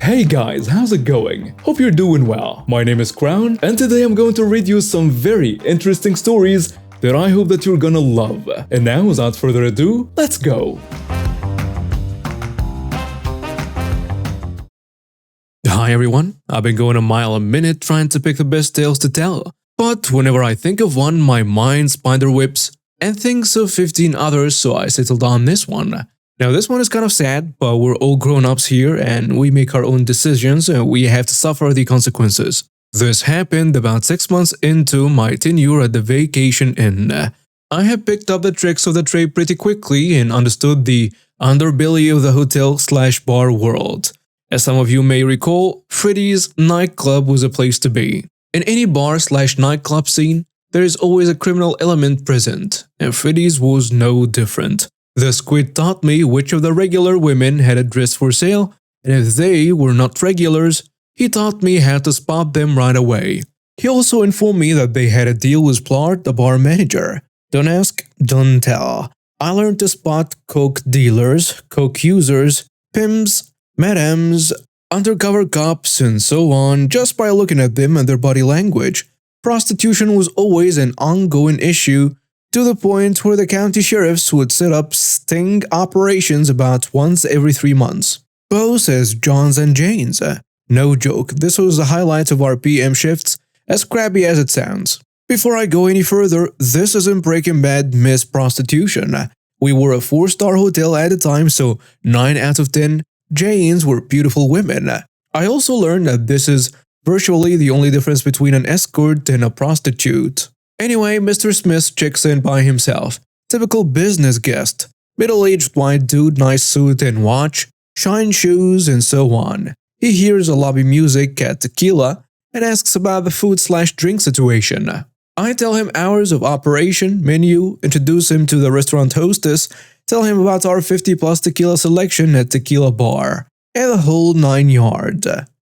Hey guys, how's it going? Hope you're doing well. My name is Crown, and today I'm going to read you some very interesting stories that I hope that you're gonna love. And now, without further ado, let's go! Hi everyone, I've been going a mile a minute trying to pick the best tales to tell. But whenever I think of one, my mind spider whips and thinks of 15 others, so I settled on this one. Now this one is kind of sad, but we're all grown-ups here and we make our own decisions and we have to suffer the consequences. This happened about 6 months into my tenure at the Vacation Inn. I had picked up the tricks of the trade pretty quickly and understood the underbelly of the hotel/bar world. As some of you may recall, Freddy's nightclub was a place to be. In any bar/nightclub scene, there is always a criminal element present, and Freddy's was no different. The squid taught me which of the regular women had a dress for sale, and if they were not regulars, he taught me how to spot them right away. He also informed me that they had a deal with Plard, the bar manager. Don't ask, don't tell. I learned to spot coke dealers, coke users, pimps, madams, undercover cops, and so on just by looking at them and their body language. Prostitution was always an ongoing issue, to the point where the county sheriffs would set up sting operations about once every 3 months. Both as Johns and Janes. No joke, this was the highlight of our PM shifts, as crabby as it sounds. Before I go any further, this isn't Breaking Bad Miss Prostitution. We were a 4-star hotel at the time, so 9 out of 10 Janes were beautiful women. I also learned that this is virtually the only difference between an escort and a prostitute. Anyway, Mr. Smith checks in by himself. Typical business guest. Middle-aged white dude, nice suit and watch, shine shoes, and so on. He hears the lobby music at Tequila and asks about the food/drink situation. I tell him hours of operation, menu, introduce him to the restaurant hostess, tell him about our 50+ tequila selection at Tequila Bar, and the whole 9 yards.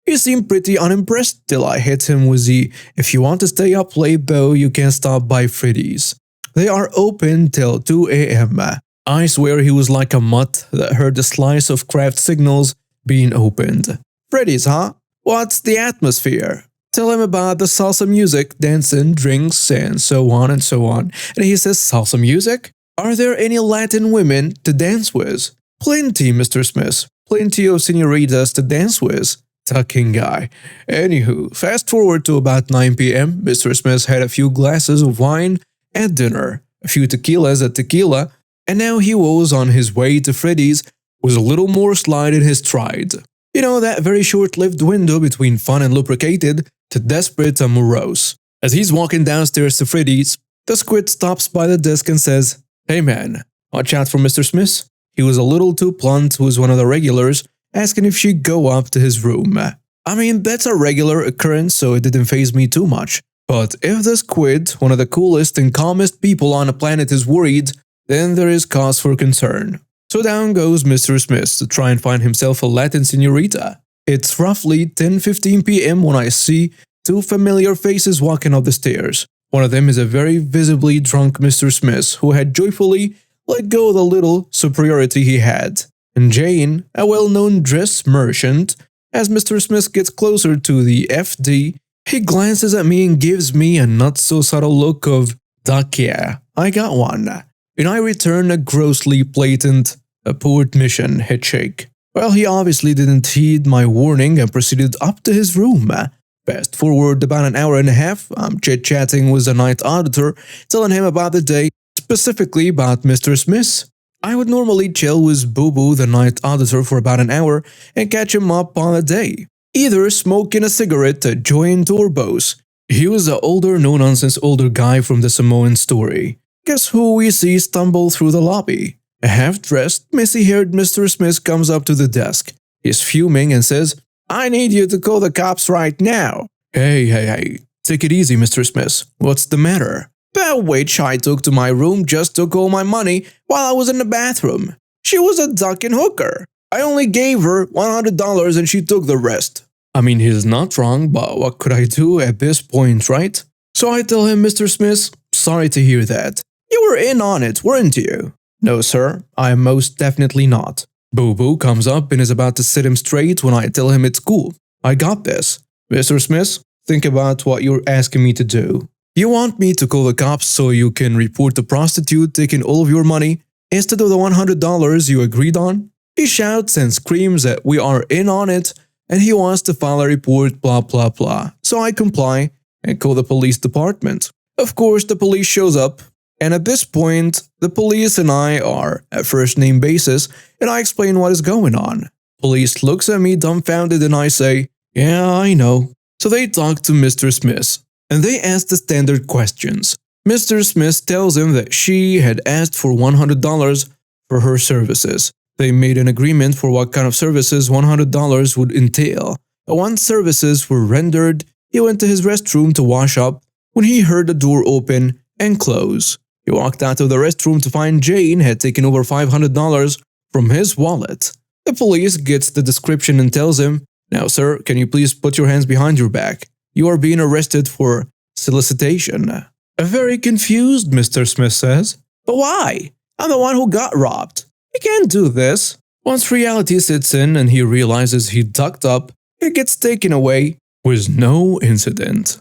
He seemed pretty unimpressed till I hit him with the "if you want to stay up late though, you can stop by Freddy's. They are open till 2 a.m. I swear he was like a mutt that heard the slice of craft signals being opened. Freddy's, huh? What's the atmosphere? Tell him about the salsa music, dancing, drinks, and so on and so on. And he says, salsa music? Are there any Latin women to dance with? Plenty, Mr. Smith. Plenty of senoritas to dance with. Tucking guy. Anywho, fast forward to about 9 p.m. Mr. Smith had a few glasses of wine at dinner, a few tequilas at Tequila, and now he was on his way to Freddy's with a little more slide in his stride. You know, that very short-lived window between fun and lubricated to desperate and morose. As he's walking downstairs to Freddy's, the squid stops by the desk and says, "Hey man, watch out for Mr. Smith." He was a little too blunt with one of the regulars, asking if she'd go up to his room. I mean, that's a regular occurrence, so it didn't faze me too much. But if the squid, one of the coolest and calmest people on the planet, is worried, then there is cause for concern. So down goes Mr. Smith to try and find himself a Latin senorita. It's roughly 10:15 p.m. when I see 2 familiar faces walking up the stairs. One of them is a very visibly drunk Mr. Smith who had joyfully let go of the little superiority he had. And Jane, a well-known dress merchant. As Mr. Smith gets closer to the FD, he glances at me and gives me a not-so-subtle look of, "Duck yeah, I got one." And I return a grossly blatant, "a poor admission" headshake. Well, he obviously didn't heed my warning and proceeded up to his room. Fast forward about an hour and a half, I'm chit-chatting with the night auditor, telling him about the day, specifically about Mr. Smith. I would normally chill with Boo Boo, the night auditor, for about an hour and catch him up on a day. Either smoking a cigarette at Joy and Turbos. He was the older, no-nonsense older guy from the Samoan story. Guess who we see stumble through the lobby? A half-dressed, messy-haired Mr. Smith comes up to the desk. He's fuming and says, "I need you to call the cops right now." Hey, take it easy, Mr. Smith. What's the matter? "The witch I took to my room just took all my money while I was in the bathroom. She was a ducking hooker. I only gave her $100 and she took the rest." I mean, he's not wrong, but what could I do at this point, right? So I tell him, "Mr. Smith, sorry to hear that. You were in on it, weren't you?" "No, sir, I am most definitely not." Boo Boo comes up and is about to sit him straight when I tell him it's cool. I got this. Mr. Smith, think about what you're asking me to do. You want me to call the cops so you can report the prostitute taking all of your money instead of the $100 you agreed on? He shouts and screams that we are in on it and he wants to file a report, blah blah blah. So I comply and call the police department. Of course, the police shows up, and at this point, the police and I are at first name basis, and I explain what is going on. Police looks at me dumbfounded and I say, yeah, I know. So they talk to Mr. Smith, and they ask the standard questions. Mr. Smith tells him that she had asked for $100 for her services. They made an agreement for what kind of services $100 would entail. And once services were rendered, he went to his restroom to wash up when he heard the door open and close. He walked out of the restroom to find Jane had taken over $500 from his wallet. The police gets the description and tells him, now sir, can you please put your hands behind your back? You are being arrested for solicitation. Very confused, Mr. Smith says. But why? I'm the one who got robbed. He can't do this. Once reality sits in and he realizes he ducked up, he gets taken away with no incident.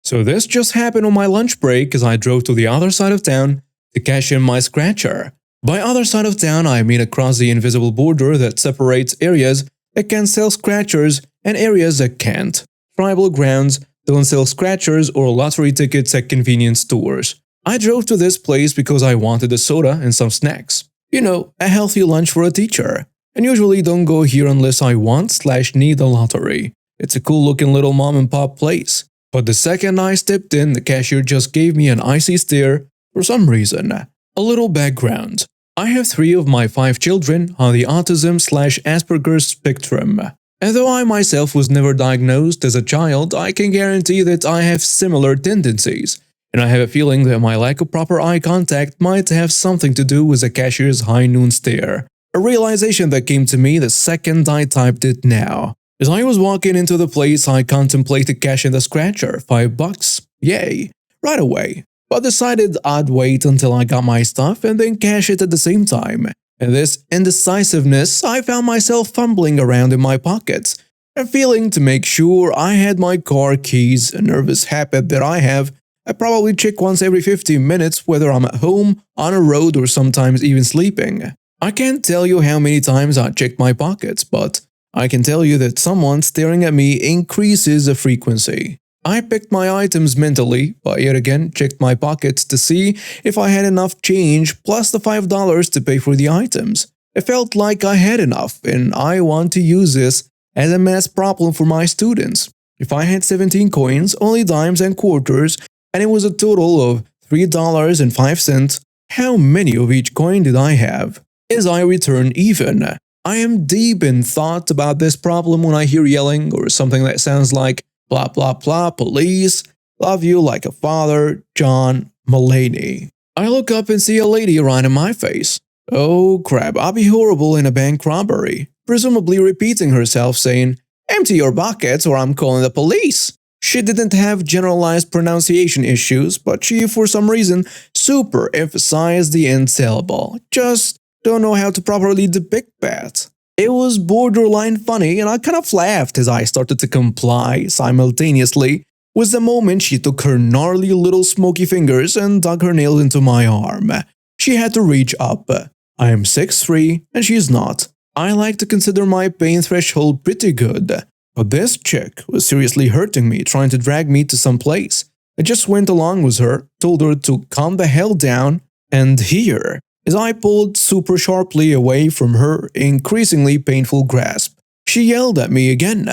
So this just happened on my lunch break as I drove to the other side of town to cash in my scratcher. By other side of town, I mean across the invisible border that separates areas that can sell scratchers and areas that can't. Tribal grounds don't sell scratchers or lottery tickets at convenience stores. I drove to this place because I wanted a soda and some snacks. You know, a healthy lunch for a teacher. And usually don't go here unless I want/need a lottery. It's a cool looking little mom and pop place. But the second I stepped in, the cashier just gave me an icy stare for some reason. A little background. I have 3 of my 5 children on the autism/Asperger's spectrum. And though I myself was never diagnosed as a child, I can guarantee that I have similar tendencies. And I have a feeling that my lack of proper eye contact might have something to do with the cashier's high noon stare. A realization that came to me the second I typed it now. As I was walking into the place, I contemplated cashing the scratcher, $5. Yay, right away. But decided I'd wait until I got my stuff and then cash it at the same time. In this indecisiveness, I found myself fumbling around in my pockets and feeling to make sure I had my car keys, a nervous habit that I have. I probably check once every 15 minutes whether I'm at home, on a road, or sometimes even sleeping. I can't tell you how many times I check my pockets, but I can tell you that someone staring at me increases the frequency. I picked my items mentally, but yet again checked my pockets to see if I had enough change plus the $5 to pay for the items. It felt like I had enough, and I want to use this as a math problem for my students. If I had 17 coins, only dimes and quarters, and it was a total of $3.05, how many of each coin did I have? As I return even. I am deep in thought about this problem when I hear yelling or something that sounds like blah blah blah police, love you like a father, John Mulaney. I look up and see a lady right in my face. Oh crap, I'll be horrible in a bank robbery, presumably repeating herself saying, empty your buckets or I'm calling the police. She didn't have generalized pronunciation issues, but she for some reason super emphasized the end syllable. Just don't know how to properly depict that. It was borderline funny and I kind of laughed as I started to comply simultaneously with the moment she took her gnarly little smoky fingers and dug her nails into my arm. She had to reach up. I am 6'3" and she's not. I like to consider my pain threshold pretty good. But this chick was seriously hurting me, trying to drag me to some place. I just went along with her, told her to calm the hell down, and here, as I pulled super sharply away from her increasingly painful grasp, she yelled at me again,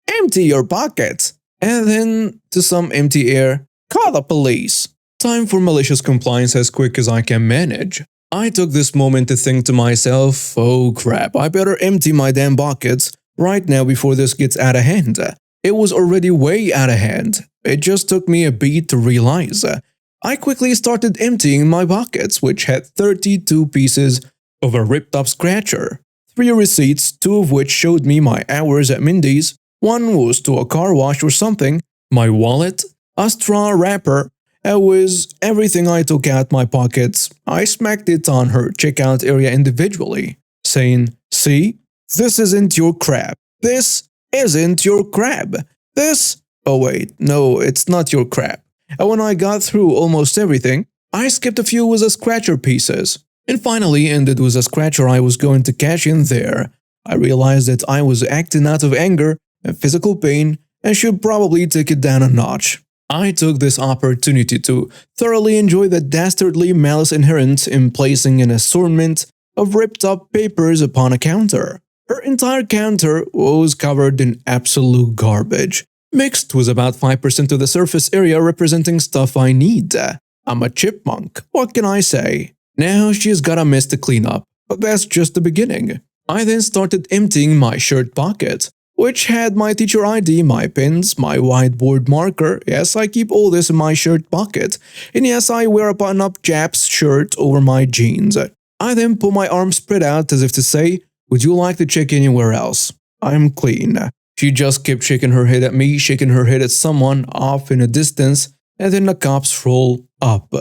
empty your pockets, and then, to some empty air, call the police. Time for malicious compliance as quick as I can manage. I took this moment to think to myself, oh crap, I better empty my damn buckets right now before this gets out of hand. It was already way out of hand. It just took me a beat to realize. I quickly started emptying my buckets, which had 32 pieces of a ripped-up scratcher. 3 receipts, 2 of which showed me my hours at Mindy's, 1 was to a car wash or something, my wallet, a straw wrapper, With everything I took out my pockets, I smacked it on her checkout area individually, saying, "See, this isn't your crab. This isn't your crab. This, oh wait, no, it's not your crab." And when I got through almost everything, I skipped a few with the scratcher pieces, and finally ended with a scratcher I was going to cash in there. I realized that I was acting out of anger and physical pain and should probably take it down a notch. I took this opportunity to thoroughly enjoy the dastardly malice inherent in placing an assortment of ripped-up papers upon a counter. Her entire counter was covered in absolute garbage, mixed with about 5% of the surface area representing stuff I need. I'm a chipmunk, what can I say? Now she's got a mess to clean up, but that's just the beginning. I then started emptying my shirt pocket, which had my teacher ID, my pens, my whiteboard marker. Yes, I keep all this in my shirt pocket. And yes, I wear a button-up Japs shirt over my jeans. I then pull my arms spread out as if to say, "Would you like to check anywhere else? I'm clean." She just kept shaking her head at me, shaking her head at someone off in a distance, and then the cops roll up.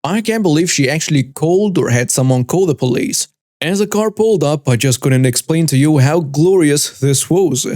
I can't believe she actually called or had someone call the police. As the car pulled up, I just couldn't explain to you how glorious this was,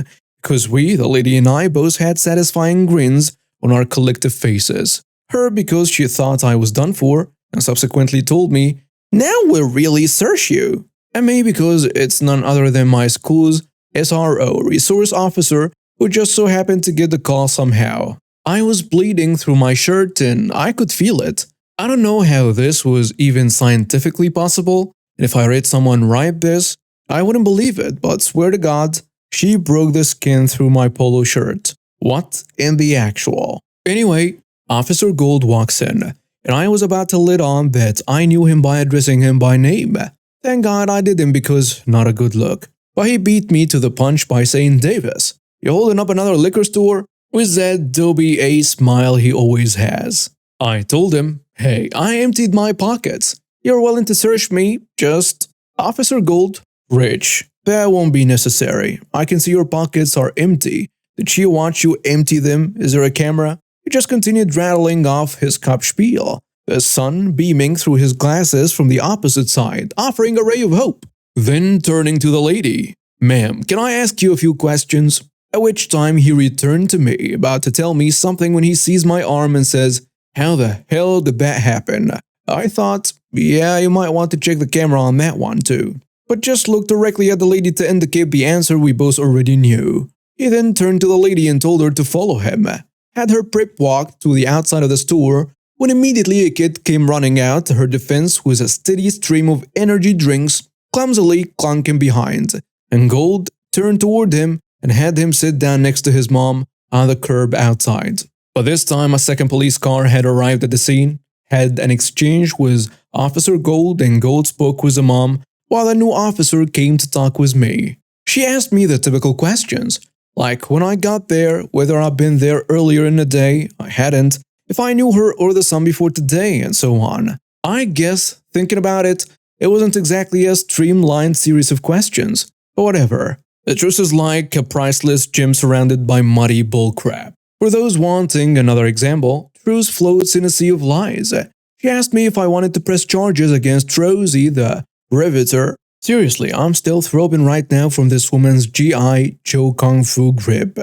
because we, the lady and I, both had satisfying grins on our collective faces. Her because she thought I was done for, and subsequently told me, "Now we'll really search you." And me because it's none other than my school's SRO, resource officer, who just so happened to get the call somehow. I was bleeding through my shirt and I could feel it. I don't know how this was even scientifically possible, and if I read someone write this, I wouldn't believe it, but swear to God, she broke the skin through my polo shirt. What in the actual? Anyway, Officer Gold walks in, and I was about to let on that I knew him by addressing him by name. Thank God I didn't, because not a good look. But he beat me to the punch by saying, "Davis, you holding up another liquor store?" with that Dobie A smile he always has. I told him, "Hey, I emptied my pockets. You're willing to search me, just..." Officer Gold, "Rich, that won't be necessary. I can see your pockets are empty. Did she watch you empty them? Is there a camera?" He just continued rattling off his cop spiel, the sun beaming through his glasses from the opposite side, offering a ray of hope. Then turning to the lady, "Ma'am, can I ask you a few questions?" At which time he returned to me, about to tell me something when he sees my arm and says, "How the hell did that happen?" I thought, yeah, you might want to check the camera on that one too. But just looked directly at the lady to indicate the answer we both already knew. He then turned to the lady and told her to follow him. Had her prep walk to the outside of the store, when immediately a kid came running out to her defense with a steady stream of energy drinks clumsily clunking behind, and Gold turned toward him and had him sit down next to his mom on the curb outside. By this time, a second police car had arrived at the scene, had an exchange with Officer Gold, and Gold spoke with the mom while the new officer came to talk with me. She asked me the typical questions, like when I got there, whether I'd been there earlier in the day, I hadn't, if I knew her or the son before today, and so on. I guess, thinking about it, it wasn't exactly a streamlined series of questions, but whatever. The truth is like a priceless gem surrounded by muddy bullcrap. For those wanting another example, truth floats in a sea of lies. She asked me if I wanted to press charges against Rosie, the riveter. Seriously, I'm still throbbing right now from this woman's G.I. Joe Kung Fu grip.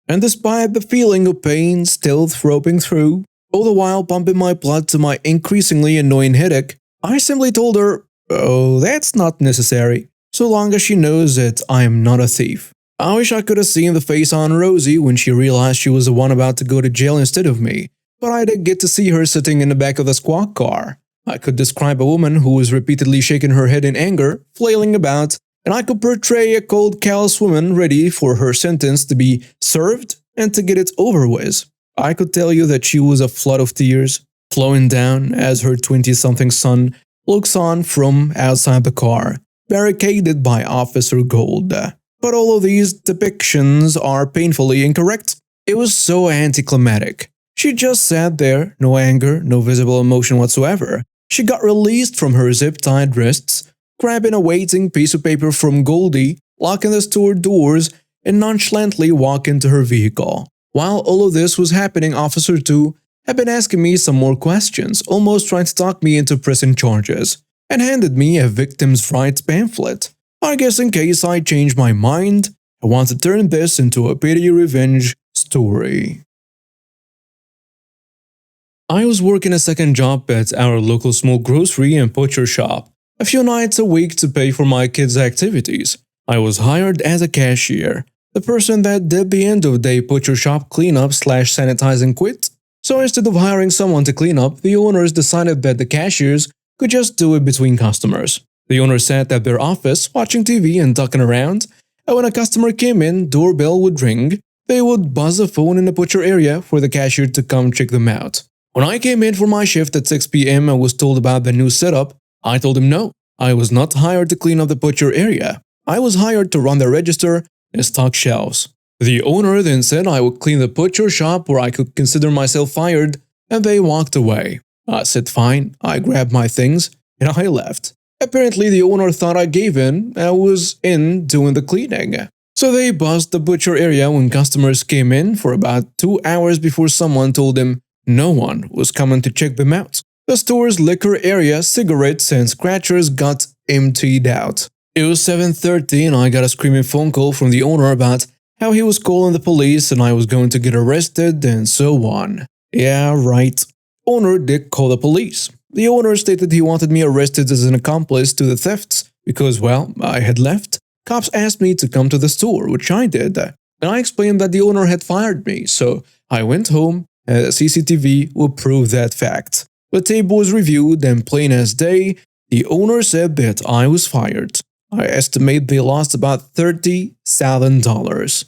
And despite the feeling of pain still throbbing through, all the while pumping my blood to my increasingly annoying headache, I simply told her, "Oh, that's not necessary, so long as she knows that I am not a thief." I wish I could have seen the face on Rosie when she realized she was the one about to go to jail instead of me, but I did get to see her sitting in the back of the squad car. I could describe a woman who was repeatedly shaking her head in anger, flailing about, and I could portray a cold, callous woman ready for her sentence to be served and to get it over with. I could tell you that she was a flood of tears, flowing down as her 20-something son looks on from outside the car, barricaded by Officer Gold. But all of these depictions are painfully incorrect. It was so anticlimactic. She just sat there, no anger, no visible emotion whatsoever. She got released from her zip-tied wrists, grabbing a waiting piece of paper from Goldie, locking the store doors, and nonchalantly walking to her vehicle. While all of this was happening, Officer 2 had been asking me some more questions, almost trying to talk me into pressing charges, and handed me a victim's rights pamphlet. I guess in case I change my mind, I want to turn this into a petty revenge story. I was working a second job at our local small grocery and butcher shop, a few nights a week to pay for my kids' activities. I was hired as a cashier, the person that did the end-of-day butcher shop cleanup/sanitizing quit. So instead of hiring someone to clean up, the owners decided that the cashiers could just do it between customers. The owner sat at their office watching TV and ducking around, and when a customer came in, doorbell would ring. They would buzz a phone in the butcher area for the cashier to come check them out. When I came in for my shift at 6 p.m. and was told about the new setup, I told him no, I was not hired to clean up the butcher area. I was hired to run the register and stock shelves. The owner then said I would clean the butcher shop or I could consider myself fired, and they walked away. I said fine, I grabbed my things, and I left. Apparently the owner thought I gave in and was in doing the cleaning. So they buzzed the butcher area when customers came in for about 2 hours before someone told him no one was coming to check them out. The store's liquor area, cigarettes and scratchers got emptied out. It was 7:30 and I got a screaming phone call from the owner about how he was calling the police and I was going to get arrested and so on. Yeah, right. Owner did call the police. The owner stated he wanted me arrested as an accomplice to the thefts because, well, I had left. Cops asked me to come to the store, which I did. And I explained that the owner had fired me, so I went home and the CCTV would prove that fact. The tape was reviewed and plain as day, the owner said that I was fired. I estimate they lost about $30,000.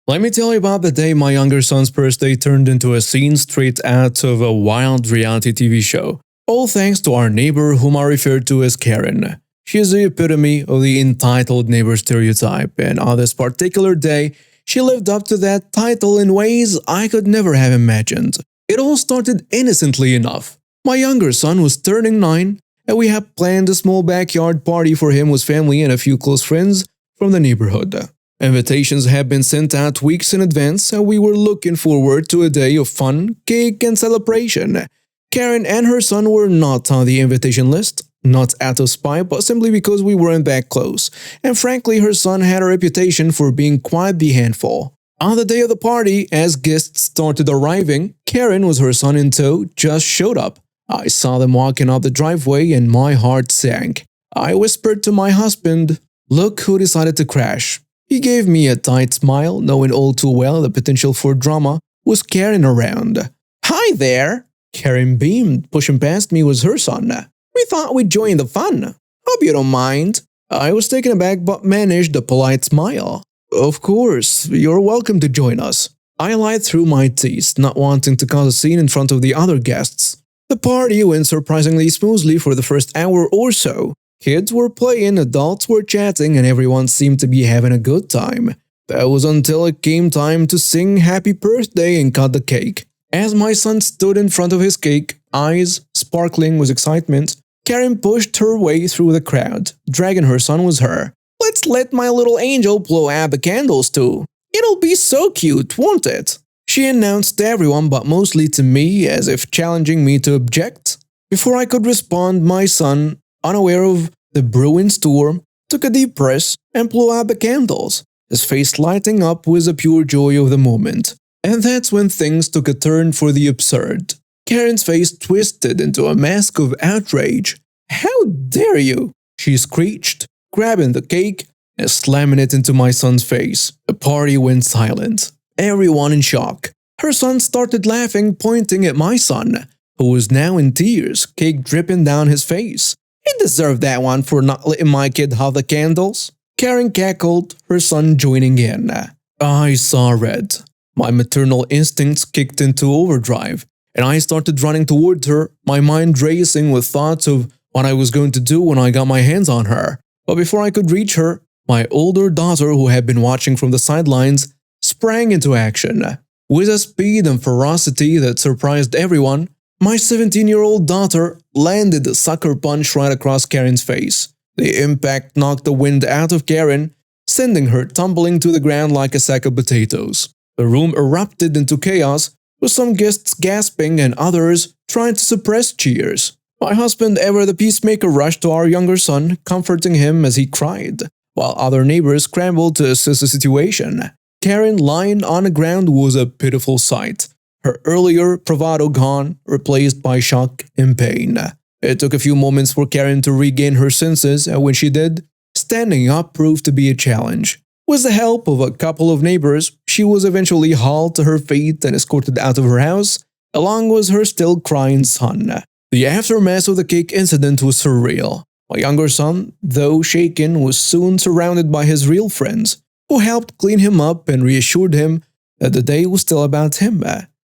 Let me tell you about the day my younger son's birthday turned into a scene straight out of a wild reality TV show. All thanks to our neighbor whom I refer to as Karen. She is the epitome of the entitled neighbor stereotype, and on this particular day, she lived up to that title in ways I could never have imagined. It all started innocently enough. My younger son was turning 9, and we had planned a small backyard party for him with family and a few close friends from the neighborhood. Invitations had been sent out weeks in advance, and we were looking forward to a day of fun, cake, and celebration. Karen and her son were not on the invitation list, not out of spite, but simply because we weren't that close, and frankly her son had a reputation for being quite the handful. On the day of the party, as guests started arriving, Karen, with her son in tow, just showed up. I saw them walking up the driveway and my heart sank. I whispered to my husband, "Look who decided to crash." He gave me a tight smile, knowing all too well the potential for drama was Karen around. "Hi there!" Karen beamed, pushing past me with her son. "We thought we'd join the fun. Hope you don't mind." I was taken aback but managed a polite smile. "Of course, you're welcome to join us." I lied through my teeth, not wanting to cause a scene in front of the other guests. The party went surprisingly smoothly for the first hour or so. Kids were playing, adults were chatting, and everyone seemed to be having a good time. That was until it came time to sing happy birthday and cut the cake. As my son stood in front of his cake, eyes sparkling with excitement, Karen pushed her way through the crowd, dragging her son with her. "Let's let my little angel blow out the candles too. It'll be so cute, won't it?" She announced to everyone but mostly to me as if challenging me to object. Before I could respond, my son, unaware of the brewing storm, took a deep breath and blew out the candles, his face lighting up with the pure joy of the moment. And that's when things took a turn for the absurd. Karen's face twisted into a mask of outrage. "How dare you!" she screeched, grabbing the cake and slamming it into my son's face. The party went silent, everyone in shock. Her son started laughing, pointing at my son, who was now in tears, cake dripping down his face. "He deserved that one for not letting my kid have the candles." Karen cackled, her son joining in. I saw red. My maternal instincts kicked into overdrive, and I started running towards her, my mind racing with thoughts of what I was going to do when I got my hands on her. But before I could reach her, my older daughter, who had been watching from the sidelines, sprang into action. With a speed and ferocity that surprised everyone, my 17-year-old daughter landed a sucker punch right across Karen's face. The impact knocked the wind out of Karen, sending her tumbling to the ground like a sack of potatoes. The room erupted into chaos, with some guests gasping and others trying to suppress cheers. My husband, ever the peacemaker, rushed to our younger son, comforting him as he cried, while other neighbors scrambled to assess the situation. Karen lying on the ground was a pitiful sight, her earlier bravado gone, replaced by shock and pain. It took a few moments for Karen to regain her senses, and when she did, standing up proved to be a challenge. With the help of a couple of neighbors, she was eventually hauled to her feet and escorted out of her house, along with her still crying son. The aftermath of the cake incident was surreal. My younger son, though shaken, was soon surrounded by his real friends, who helped clean him up and reassured him that the day was still about him.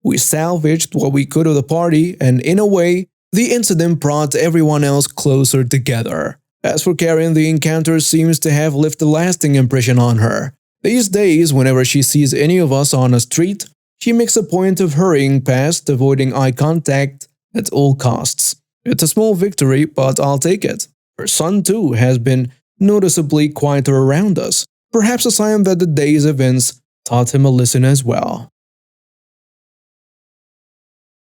We salvaged what we could of the party, and in a way, the incident brought everyone else closer together. As for Karen, the encounter seems to have left a lasting impression on her. These days, whenever she sees any of us on a street, she makes a point of hurrying past, avoiding eye contact at all costs. It's a small victory, but I'll take it. Her son, too, has been noticeably quieter around us, perhaps a sign that the day's events taught him a lesson as well.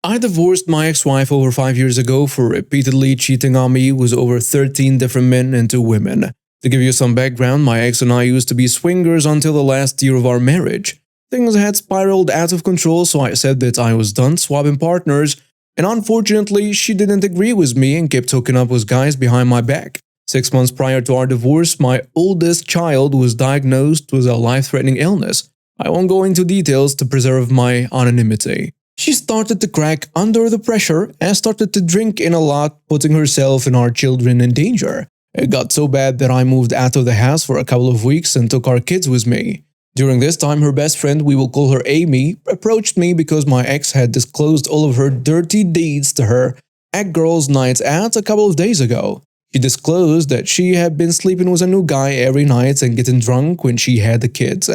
I divorced my ex-wife over 5 years ago for repeatedly cheating on me with over 13 different men and 2 women. To give you some background, my ex and I used to be swingers until the last year of our marriage. Things had spiraled out of control, so I said that I was done swapping partners, and unfortunately, she didn't agree with me and kept hooking up with guys behind my back. 6 months prior to our divorce, my oldest child was diagnosed with a life-threatening illness. I won't go into details to preserve my anonymity. She started to crack under the pressure and started to drink in a lot, putting herself and our children in danger. It got so bad that I moved out of the house for a couple of weeks and took our kids with me. During this time, her best friend, we will call her Amy, approached me because my ex had disclosed all of her dirty deeds to her at girls' nights out a couple of days ago. She disclosed that she had been sleeping with a new guy every night and getting drunk when she had the kids.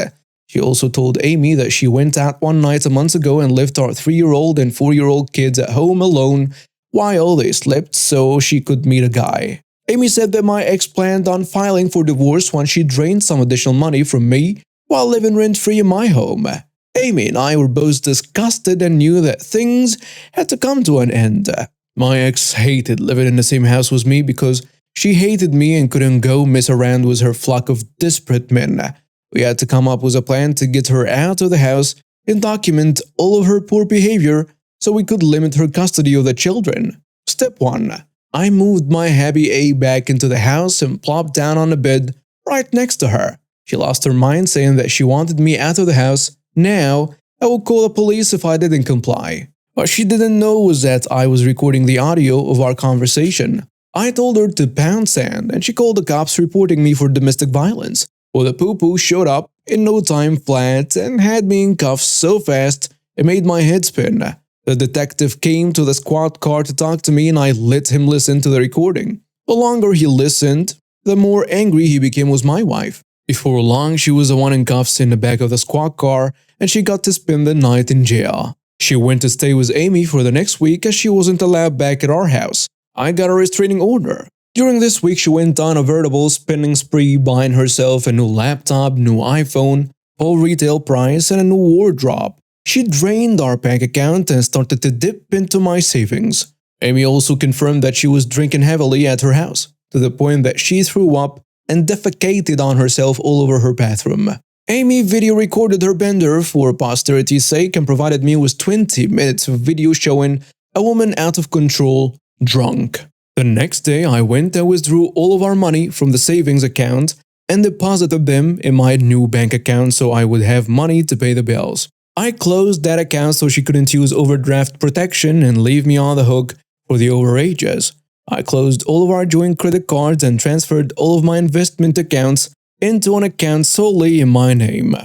She also told Amy that she went out one night a month ago and left our 3-year-old and 4-year-old kids at home alone while they slept so she could meet a guy. Amy said that my ex planned on filing for divorce once she drained some additional money from me while living rent-free in my home. Amy and I were both disgusted and knew that things had to come to an end. My ex hated living in the same house with me because she hated me and couldn't go mess around with her flock of desperate men. We had to come up with a plan to get her out of the house and document all of her poor behavior so we could limit her custody of the children. Step 1. I moved my hubby A back into the house and plopped down on the bed right next to her. She lost her mind, saying that she wanted me out of the house. Now, I will call the police if I didn't comply. What she didn't know was that I was recording the audio of our conversation. I told her to pound sand, and she called the cops, reporting me for domestic violence. Well, the poo-poo showed up in no time flat and had me in cuffs so fast it made my head spin. The detective came to the squad car to talk to me and I let him listen to the recording. The longer he listened, the more angry he became with my wife. Before long, she was the one in cuffs in the back of the squad car and she got to spend the night in jail. She went to stay with Amy for the next week as she wasn't allowed back at our house. I got a restraining order. During this week, she went on a veritable spending spree, buying herself a new laptop, new iPhone, full retail price, and a new wardrobe. She drained our bank account and started to dip into my savings. Amy also confirmed that she was drinking heavily at her house, to the point that she threw up and defecated on herself all over her bathroom. Amy video recorded her bender for posterity's sake and provided me with 20 minutes of video showing a woman out of control, drunk. The next day, I went and withdrew all of our money from the savings account and deposited them in my new bank account so I would have money to pay the bills. I closed that account so she couldn't use overdraft protection and leave me on the hook for the overages. I closed all of our joint credit cards and transferred all of my investment accounts into an account solely in my name.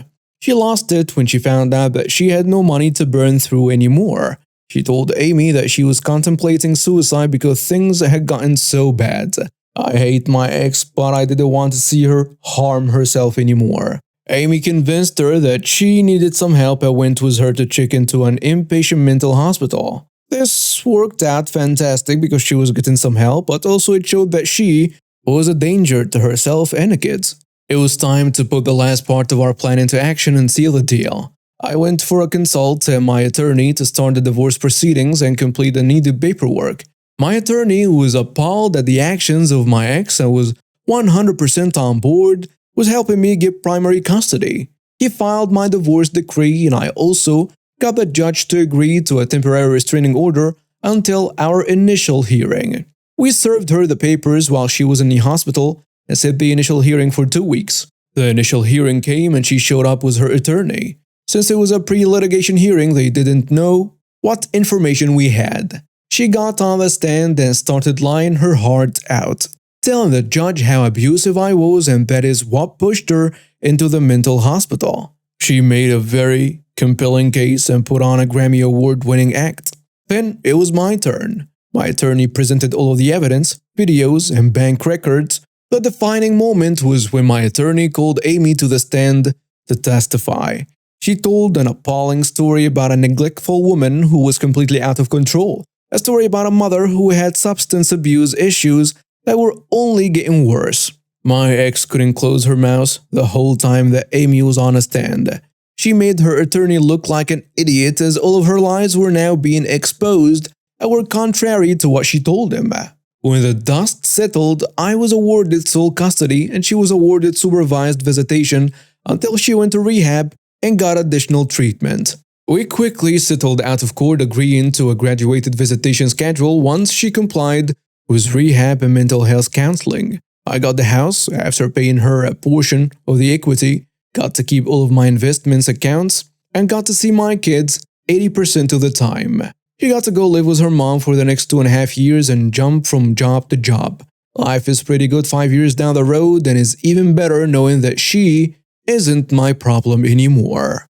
She lost it when she found out that she had no money to burn through anymore. She told Amy that she was contemplating suicide because things had gotten so bad. I hate my ex, but I didn't want to see her harm herself anymore. Amy convinced her that she needed some help and went with her to check into an inpatient mental hospital. This worked out fantastic because she was getting some help, but also it showed that she was a danger to herself and the kids. It was time to put the last part of our plan into action and seal the deal. I went for a consult and my attorney to start the divorce proceedings and complete the needed paperwork. My attorney was appalled at the actions of my ex and was 100% on board, was helping me get primary custody. He filed my divorce decree and I also got the judge to agree to a temporary restraining order until our initial hearing. We served her the papers while she was in the hospital and set the initial hearing for 2 weeks. The initial hearing came and she showed up with her attorney. Since it was a pre-litigation hearing, they didn't know what information we had. She got on the stand and started lying her heart out, telling the judge how abusive I was and that is what pushed her into the mental hospital. She made a very compelling case and put on a Grammy Award-winning act. Then it was my turn. My attorney presented all of the evidence, videos, and bank records. The defining moment was when my attorney called Amy to the stand to testify. She told an appalling story about a neglectful woman who was completely out of control. A story about a mother who had substance abuse issues that were only getting worse. My ex couldn't close her mouth the whole time that Amy was on a stand. She made her attorney look like an idiot as all of her lies were now being exposed and were contrary to what she told him. When the dust settled, I was awarded sole custody and she was awarded supervised visitation until she went to rehab and got additional treatment. We quickly settled out of court, agreeing to a graduated visitation schedule once she complied with rehab and mental health counseling. I got the house after paying her a portion of the equity, got to keep all of my investments accounts, and got to see my kids 80% of the time. She got to go live with her mom for the next 2.5 years and jump from job to job. Life is pretty good 5 years down the road and is even better knowing that she isn't my problem anymore.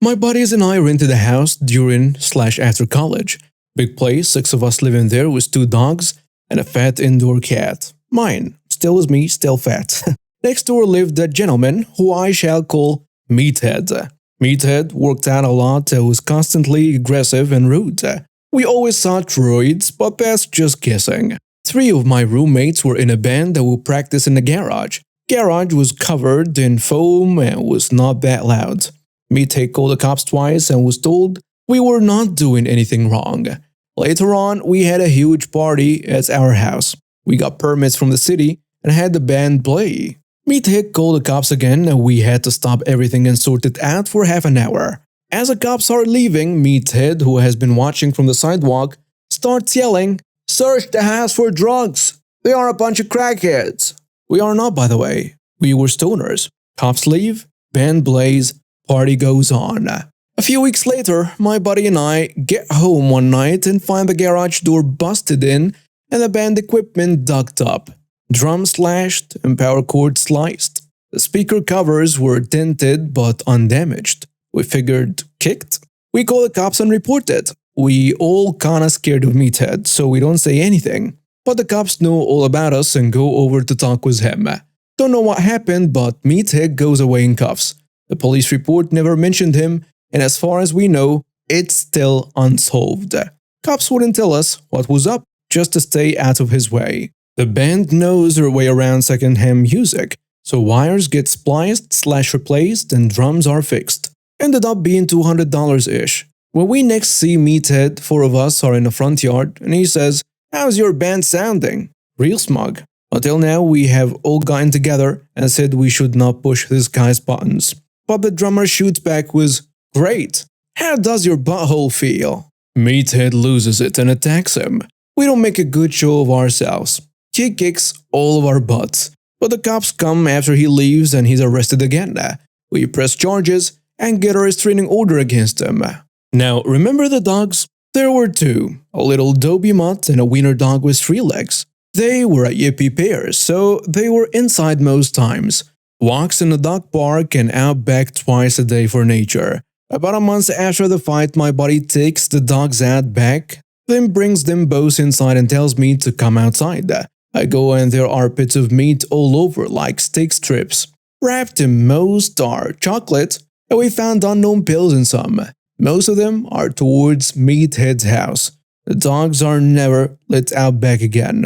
My buddies and I rented a house during/after college. Big place, 6 of us living there with 2 dogs and a fat indoor cat. Mine, still with me, still fat. Next door lived a gentleman who I shall call Meathead. Meathead worked out a lot and was constantly aggressive and rude. We always thought droids, but that's just guessing. 3 of my roommates were in a band that would practice in the garage. Garage was covered in foam and was not that loud. Meathead called the cops twice and was told we were not doing anything wrong. Later on, we had a huge party at our house. We got permits from the city and had the band play. Meathead called the cops again and we had to stop everything and sort it out for half an hour. As the cops are leaving, Meathead, who has been watching from the sidewalk, starts yelling, "Search the house for drugs! They are a bunch of crackheads!" We are not, by the way. We were stoners. Cops leave, band plays, party goes on. A few weeks later, my buddy and I get home one night and find the garage door busted in and the band equipment dug up. Drums slashed and power cords sliced. The speaker covers were dented but undamaged. We figured, kicked? We call the cops and report it. We all kinda scared of Meathead, so we don't say anything. But the cops know all about us and go over to talk with him. Don't know what happened, but Meathead goes away in cuffs. The police report never mentioned him, and as far as we know, it's still unsolved. Cops wouldn't tell us what was up, just to stay out of his way. The band knows their way around secondhand music, so wires get spliced/replaced and drums are fixed. Ended up being $200-ish. When we next see Meathead, 4 of us are in the front yard, and he says, "How's your band sounding?" Real smug. Until now, we have all gotten together and said we should not push this guy's buttons. But the drummer shoots back with, "Great! How does your butthole feel?" Meathead loses it and attacks him. We don't make a good show of ourselves. He kicks all of our butts. But the cops come after he leaves and he's arrested again. We press charges and get a restraining order against him. Now, remember the dogs? There were 2, a little Dobie mutt and a wiener dog with 3 legs. They were a yippie pair, so they were inside most times. Walks in the dog park and out back twice a day for nature. About a month after the fight, my buddy takes the dogs out back, then brings them both inside and tells me to come outside. I go and there are bits of meat all over like steak strips. Wrapped in most are chocolate, and we found unknown pills in some. Most of them are towards Meathead's house. The dogs are never let out back again.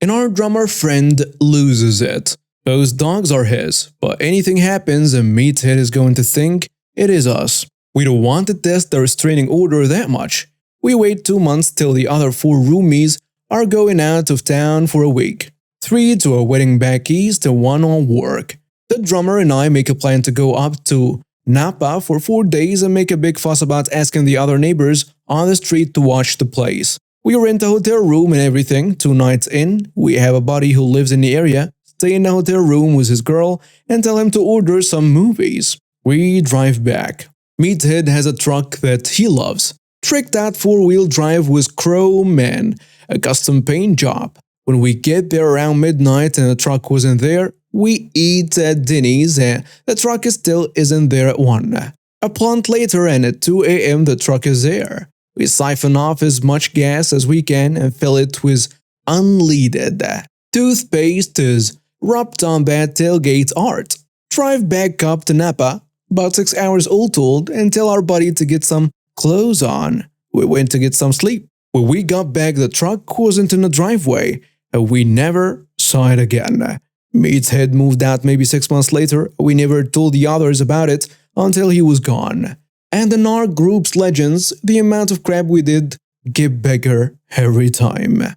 And our drummer friend loses it. Those dogs are his, but anything happens and Meathead is going to think it is us. We don't want to test the restraining order that much. We wait 2 months till the other 4 roomies are going out of town for a week. 3 to a wedding back east and 1 on work. The drummer and I make a plan to go up to Napa for 4 days and make a big fuss about asking the other neighbors on the street to watch the place. We rent a hotel room and everything. 2 nights in, we have a buddy who lives in the area stay in the hotel room with his girl and tell him to order some movies. We drive back. Meathead has a truck that he loves. Tricked out 4-wheel drive with chrome and a custom paint job. When we get there around midnight and the truck wasn't there, we eat at Denny's and the truck still isn't there at 1. A month later and at 2 a.m. the truck is there. We siphon off as much gas as we can and fill it with unleaded. Toothpaste is rubbed on that tailgate art. Drive back up to Napa, about 6 hours all told, and tell our buddy to get some clothes on. We went to get some sleep. When we got back, the truck wasn't in the driveway, and we never saw it again. Meathead moved out maybe 6 months later. We never told the others about it until he was gone. And in our group's legends, the amount of crap we did get bigger every time.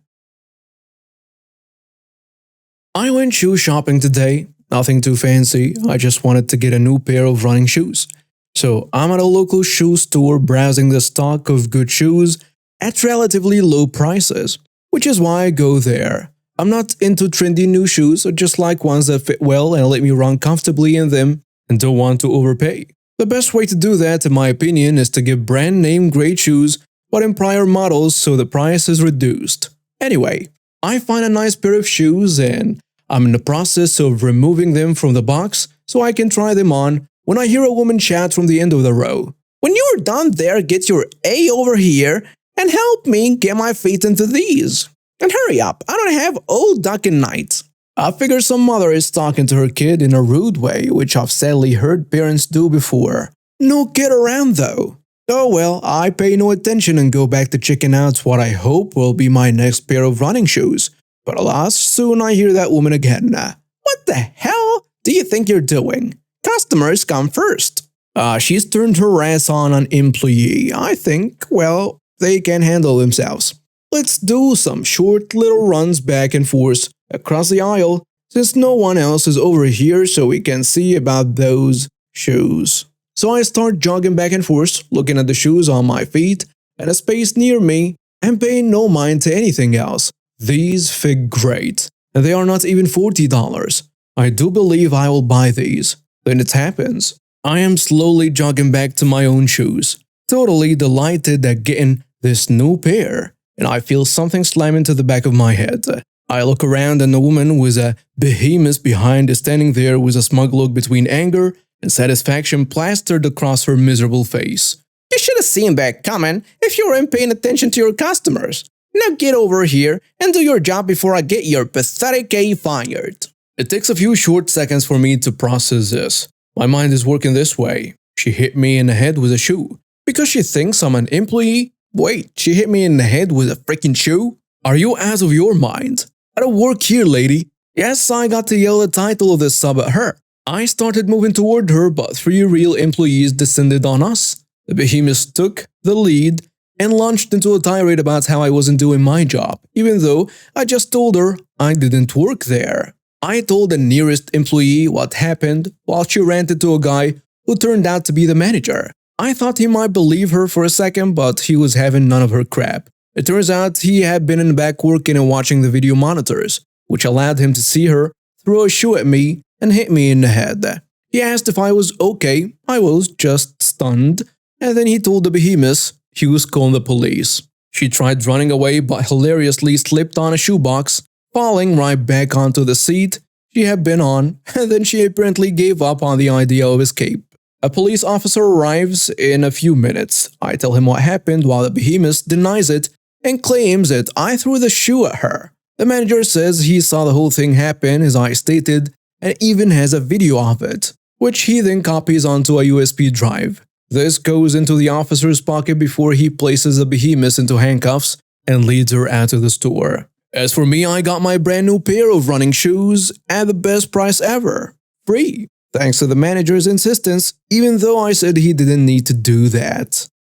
I went shoe shopping today. Nothing too fancy, I just wanted to get a new pair of running shoes. So I'm at a local shoe store browsing the stock of good shoes at relatively low prices, which is why I go there. I'm not into trendy new shoes, I just like ones that fit well and let me run comfortably in them and don't want to overpay. The best way to do that, in my opinion, is to get brand name great shoes but in prior models so the price is reduced. Anyway, I find a nice pair of shoes and I'm in the process of removing them from the box so I can try them on when I hear a woman shout from the end of the row. "When you're done there, get your A over here and help me get my feet into these. And hurry up, I don't have all ducking nights." I figure some mother is talking to her kid in a rude way, which I've sadly heard parents do before. No kid around though. Oh well, I pay no attention and go back to checking out what I hope will be my next pair of running shoes. But alas, soon I hear that woman again. "What the hell do you think you're doing? Customers come first." She's turned her ass on an employee. I think, well, they can handle themselves. Let's do some short little runs back and forth across the aisle since no one else is over here so we can see about those shoes. So I start jogging back and forth, looking at the shoes on my feet and a space near me and paying no mind to anything else. These fit great, and they are not even $40. I do believe I will buy these. Then it happens. I am slowly jogging back to my own shoes, totally delighted at getting this new pair, and I feel something slam into the back of my head. I look around and the woman with a behemoth behind is standing there with a smug look between anger and satisfaction plastered across her miserable face. "You should have seen that coming if you weren't paying attention to your customers. Now get over here and do your job before I get your pathetic A fired." It takes a few short seconds for me to process this. My mind is working this way. She hit me in the head with a shoe. Because she thinks I'm an employee? Wait, she hit me in the head with a freaking shoe? Are you out of your mind? I don't work here, lady. Yes, I got to yell the title of this sub at her. I started moving toward her, but 3 real employees descended on us. The behemoth took the lead and launched into a tirade about how I wasn't doing my job, even though I just told her I didn't work there. I told the nearest employee what happened while she ranted to a guy who turned out to be the manager. I thought he might believe her for a second, but he was having none of her crap. It turns out he had been in the back working and watching the video monitors, which allowed him to see her throw a shoe at me and hit me in the head. He asked if I was okay. I was just stunned, and then he told the behemoth he was calling the police. She tried running away but hilariously slipped on a shoebox, falling right back onto the seat she had been on, and then she apparently gave up on the idea of escape. A police officer arrives in a few minutes. I tell him what happened while the behemoth denies it and claims that I threw the shoe at her. The manager says he saw the whole thing happen as I stated and even has a video of it, which he then copies onto a USB drive. This goes into the officer's pocket before he places the behemoth into handcuffs and leads her out of the store. As for me, I got my brand new pair of running shoes at the best price ever. Free. Thanks to the manager's insistence, even though I said he didn't need to do that.